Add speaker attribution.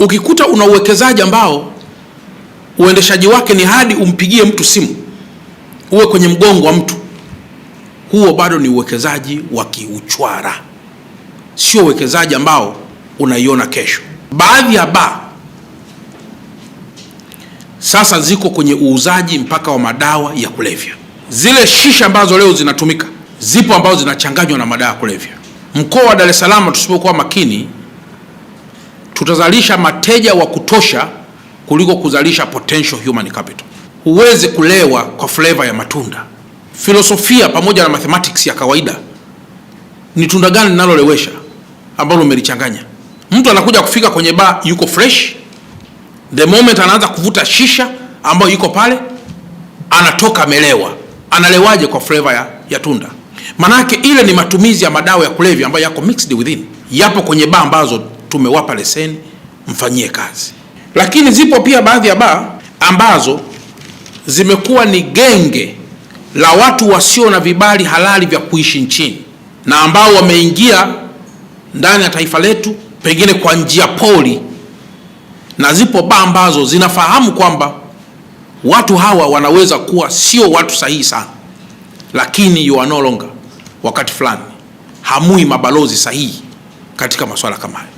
Speaker 1: Ukikuta una uwekezaji ambao uendeshaji wake ni hadi umpigie mtu simu, uwe kwenye mgongo wa mtu, huo bado ni uwekezaji wa kiuchwara, sio uwekezaji ambao unaiona kesho. Baadhi ya baa sasa ziko kwenye uuzaji mpaka wa madawa ya kulevya. Zile shisha ambazo leo zinatumika, zipo ambazo zinachanganywa na madawa ya kulevya. Mkoa wa Dar es Salaam tusipokuwa makini, tutazalisha mateja wa kutosha kuliko kuzalisha potential human capital. Huwezi kulewa kwa flavor ya matunda. Filosofia pamoja na mathematics ya kawaida, ni tunda gani linalolewesha ambalo umelichanganya? Mtu anakuja kufika kwenye bar yuko fresh, the moment anaanza kuvuta shisha ambayo yuko pale, anatoka amelewa. Analewaje kwa flavor ya tunda? Manake ile ni matumizi ya madawa ya kulevya ambayo yako mixed within. Yapo kwenye bar ambazo tumewapa leseni, mfanyie kazi. Lakini zipo pia baadhi ya bar ambazo zimekuwa ni genge la watu wasio na vibali halali vya kuishi nchini, na ambao wameingia ndani ya taifa letu pengine kwa njia poli, na zipo bar ambazo zinafahamu kwamba watu hawa wanaweza kuwa sio watu sahihi sana, lakini you are no longer, wakati fulani hamui mabalozi sahihi katika masuala kama haya.